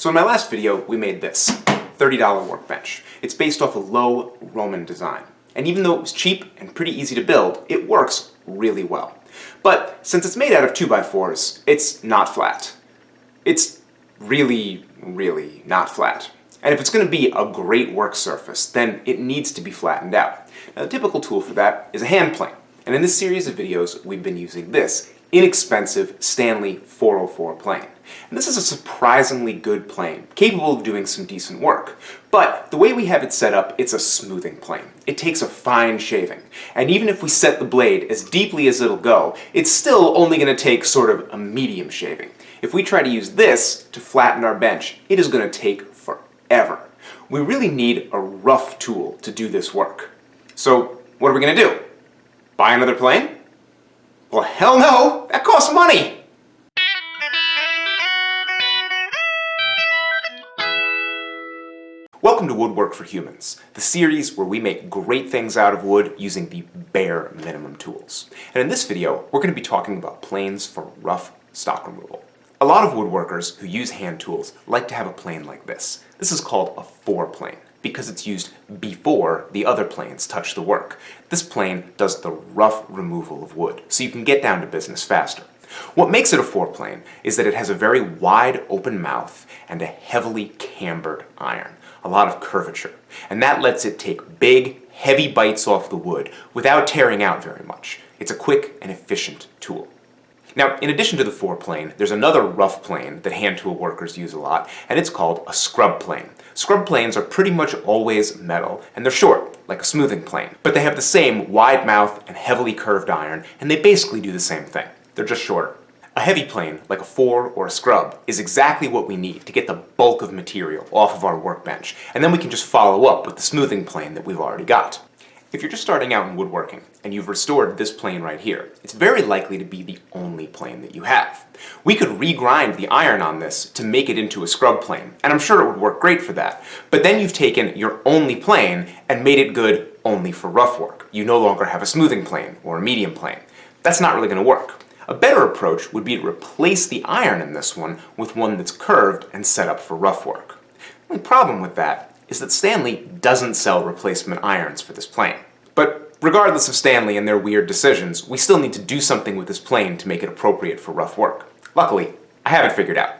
So in my last video, we made this $30 workbench. It's based off a low Roman design. And even though it was cheap and pretty easy to build, it works really well. But since it's made out of 2x4s, it's not flat. It's really, really not flat. And if it's going to be a great work surface, then it needs to be flattened out. Now the typical tool for that is a hand plane. And in this series of videos, we've been using this inexpensive Stanley 404 plane. And this is a surprisingly good plane, capable of doing some decent work. But the way we have it set up, it's a smoothing plane. It takes a fine shaving. And even if we set the blade as deeply as it'll go, it's still only going to take sort of a medium shaving. If we try to use this to flatten our bench, it is going to take forever. We really need a rough tool to do this work. So what are we going to do? Buy another plane? Well, hell no! That costs money! Welcome to Woodwork for Humans, the series where we make great things out of wood using the bare minimum tools. And in this video, we're going to be talking about planes for rough stock removal. A lot of woodworkers who use hand tools like to have a plane like this. This is called a foreplane because it's used before the other planes touch the work. This plane does the rough removal of wood, so you can get down to business faster. What makes it a foreplane is that it has a very wide open mouth and a heavily cambered iron, a lot of curvature, and that lets it take big, heavy bites off the wood without tearing out very much. It's a quick and efficient tool. Now, in addition to the foreplane, there's another rough plane that hand tool workers use a lot, and it's called a scrub plane. Scrub planes are pretty much always metal, and they're short, like a smoothing plane. But they have the same wide mouth and heavily curved iron, and they basically do the same thing. They're just shorter. A heavy plane, like a fore or a scrub, is exactly what we need to get the bulk of material off of our workbench, and then we can just follow up with the smoothing plane that we've already got. If you're just starting out in woodworking, and you've restored this plane right here, it's very likely to be the only plane that you have. We could regrind the iron on this to make it into a scrub plane, and I'm sure it would work great for that. But then you've taken your only plane and made it good only for rough work. You no longer have a smoothing plane or a medium plane. That's not really going to work. A better approach would be to replace the iron in this one with one that's curved and set up for rough work. The only problem with that is that Stanley doesn't sell replacement irons for this plane. But regardless of Stanley and their weird decisions, we still need to do something with this plane to make it appropriate for rough work. Luckily, I have it figured out.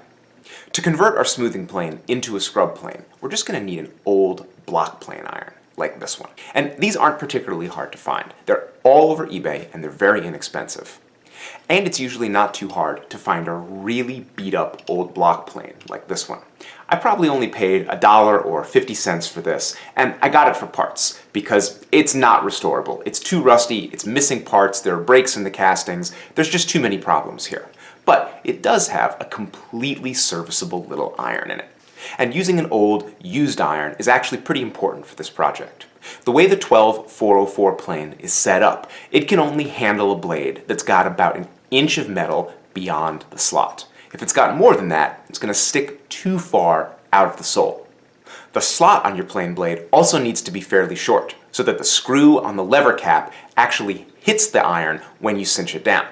To convert our smoothing plane into a scrub plane, we're just going to need an old block plane iron, like this one. And these aren't particularly hard to find. They're all over eBay and they're very inexpensive. And it's usually not too hard to find a really beat up old block plane like this one. I probably only paid $1 or 50 cents for this, and I got it for parts because it's not restorable. It's too rusty, it's missing parts, there are breaks in the castings, there's just too many problems here. But it does have a completely serviceable little iron in it. And using an old, used iron is actually pretty important for this project. The way the 12404 plane is set up, it can only handle a blade that's got about an inch of metal beyond the slot. If it's got more than that, it's going to stick too far out of the sole. The slot on your plane blade also needs to be fairly short, so that the screw on the lever cap actually hits the iron when you cinch it down.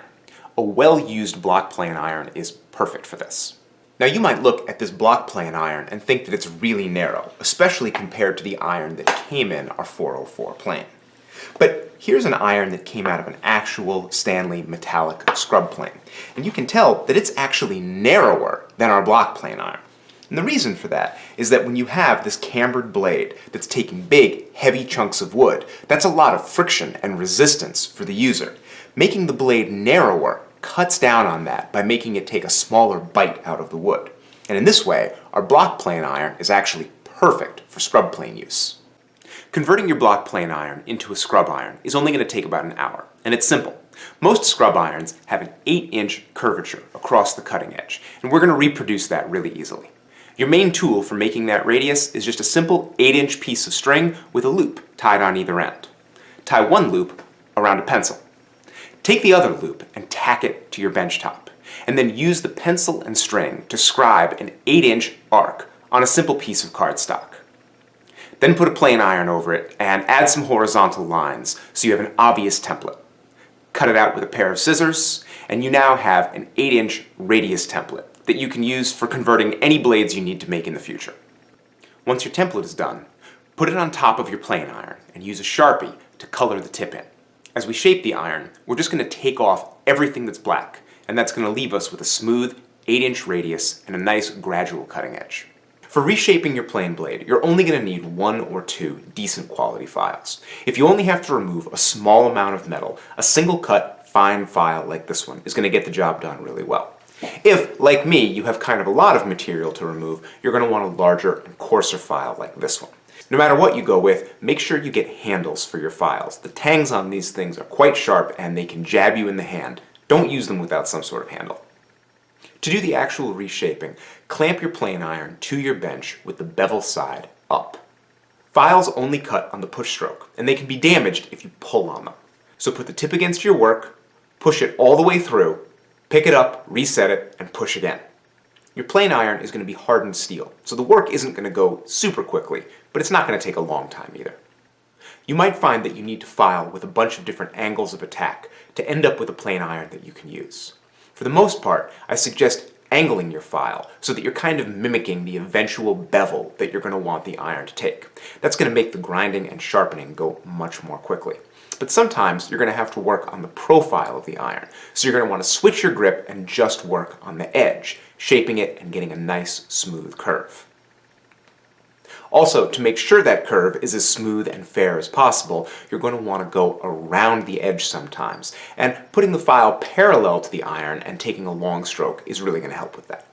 A well-used block plane iron is perfect for this. Now you might look at this block plane iron and think that it's really narrow, especially compared to the iron that came in our 404 plane. But here's an iron that came out of an actual Stanley metallic scrub plane, and you can tell that it's actually narrower than our block plane iron. And the reason for that is that when you have this cambered blade that's taking big, heavy chunks of wood, that's a lot of friction and resistance for the user. Making the blade narrower cuts down on that by making it take a smaller bite out of the wood. And in this way, our block plane iron is actually perfect for scrub plane use. Converting your block plane iron into a scrub iron is only going to take about an hour, and it's simple. Most scrub irons have an 8-inch curvature across the cutting edge, and we're going to reproduce that really easily. Your main tool for making that radius is just a simple 8-inch piece of string with a loop tied on either end. Tie one loop around a pencil. Take the other loop and tack it to your bench top, and then use the pencil and string to scribe an 8-inch arc on a simple piece of cardstock. Then put a plane iron over it and add some horizontal lines so you have an obvious template. Cut it out with a pair of scissors, and you now have an 8-inch radius template that you can use for converting any blades you need to make in the future. Once your template is done, put it on top of your plane iron and use a Sharpie to color the tip in. As we shape the iron, we're just going to take off everything that's black, and that's going to leave us with a smooth 8-inch radius and a nice gradual cutting edge. For reshaping your plane blade, you're only going to need 1 or 2 decent quality files. If you only have to remove a small amount of metal, a single cut, fine file like this one is going to get the job done really well. If, like me, you have kind of a lot of material to remove, you're going to want a larger and coarser file like this one. No matter what you go with, make sure you get handles for your files. The tangs on these things are quite sharp and they can jab you in the hand. Don't use them without some sort of handle. To do the actual reshaping, clamp your plane iron to your bench with the bevel side up. Files only cut on the push stroke, and they can be damaged if you pull on them. So put the tip against your work, push it all the way through, pick it up, reset it, and push again. Your plane iron is going to be hardened steel, so the work isn't going to go super quickly, but it's not going to take a long time either. You might find that you need to file with a bunch of different angles of attack to end up with a plane iron that you can use. For the most part, I suggest angling your file so that you're kind of mimicking the eventual bevel that you're going to want the iron to take. That's going to make the grinding and sharpening go much more quickly. But sometimes you're going to have to work on the profile of the iron, so you're going to want to switch your grip and just work on the edge, shaping it and getting a nice smooth curve. Also, to make sure that curve is as smooth and fair as possible, you're going to want to go around the edge sometimes, and putting the file parallel to the iron and taking a long stroke is really going to help with that.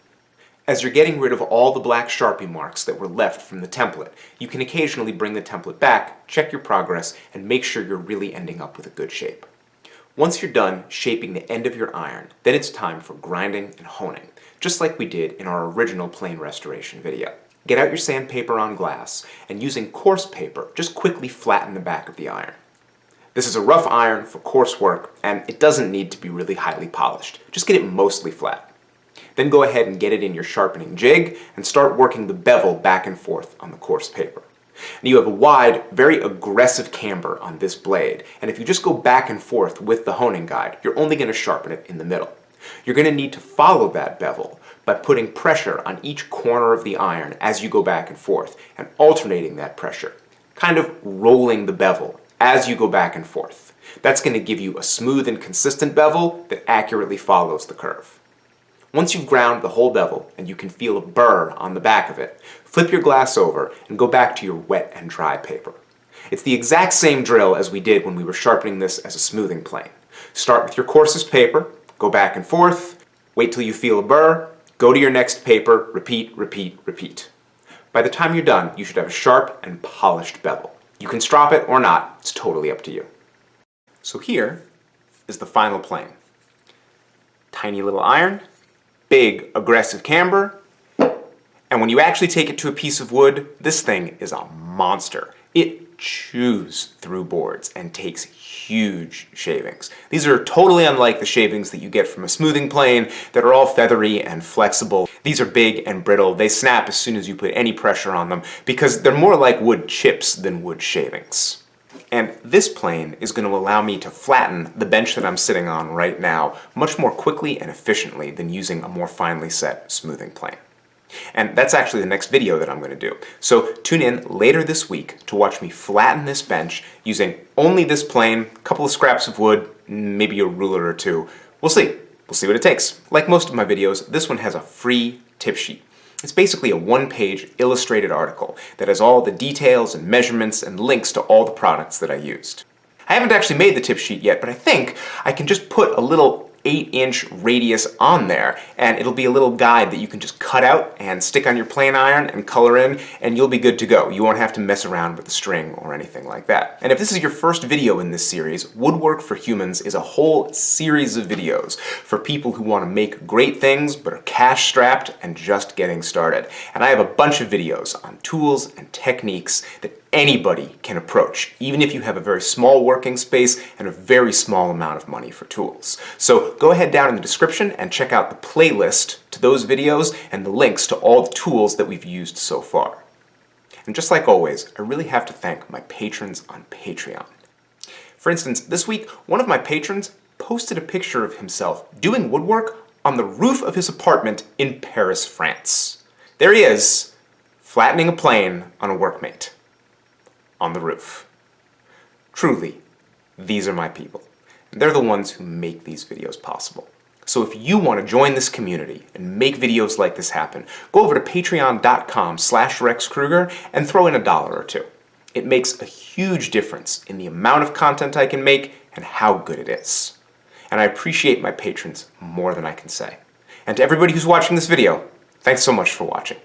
As you're getting rid of all the black Sharpie marks that were left from the template, you can occasionally bring the template back, check your progress, and make sure you're really ending up with a good shape. Once you're done shaping the end of your iron, then it's time for grinding and honing, just like we did in our original plane restoration video. Get out your sandpaper on glass, and using coarse paper, just quickly flatten the back of the iron. This is a rough iron for coarse work, and it doesn't need to be really highly polished. Just get it mostly flat. Then go ahead and get it in your sharpening jig, and start working the bevel back and forth on the coarse paper. And you have a wide, very aggressive camber on this blade, and if you just go back and forth with the honing guide, you're only going to sharpen it in the middle. You're going to need to follow that bevel by putting pressure on each corner of the iron as you go back and forth, and alternating that pressure, kind of rolling the bevel as you go back and forth. That's going to give you a smooth and consistent bevel that accurately follows the curve. Once you've ground the whole bevel and you can feel a burr on the back of it, flip your glass over and go back to your wet and dry paper. It's the exact same drill as we did when we were sharpening this as a smoothing plane. Start with your coarsest paper, go back and forth, wait till you feel a burr, go to your next paper, repeat, repeat, repeat. By the time you're done, you should have a sharp and polished bevel. You can strop it or not, it's totally up to you. So here is the final plane. Tiny little iron, big aggressive camber, and when you actually take it to a piece of wood, this thing is a monster. It chews through boards and takes huge shavings. These are totally unlike the shavings that you get from a smoothing plane that are all feathery and flexible. These are big and brittle. They snap as soon as you put any pressure on them because they're more like wood chips than wood shavings. And this plane is going to allow me to flatten the bench that I'm sitting on right now much more quickly and efficiently than using a more finely set smoothing plane. And that's actually the next video that I'm going to do. So tune in later this week to watch me flatten this bench using only this plane, a couple of scraps of wood, maybe a ruler or two. We'll see. We'll see what it takes. Like most of my videos, this one has a free tip sheet. It's basically a one-page illustrated article that has all the details and measurements and links to all the products that I used. I haven't actually made the tip sheet yet, but I think I can just put a little 8-inch radius on there, and it'll be a little guide that you can just cut out and stick on your plane iron and color in, and you'll be good to go. You won't have to mess around with the string or anything like that. And if this is your first video in this series, Woodwork for Humans is a whole series of videos for people who want to make great things but are cash-strapped and just getting started. And I have a bunch of videos on tools and techniques that anybody can approach, even if you have a very small working space and a very small amount of money for tools. So go ahead down in the description and check out the playlist to those videos and the links to all the tools that we've used so far. And just like always, I really have to thank my patrons on Patreon. For instance, this week, one of my patrons posted a picture of himself doing woodwork on the roof of his apartment in Paris, France. There he is, flattening a plane on a workmate on the roof. Truly, these are my people. And they're the ones who make these videos possible. So if you want to join this community and make videos like this happen, go over to patreon.com/RexKruger and throw in $1 or $2. It makes a huge difference in the amount of content I can make and how good it is. And I appreciate my patrons more than I can say. And to everybody who's watching this video, thanks so much for watching.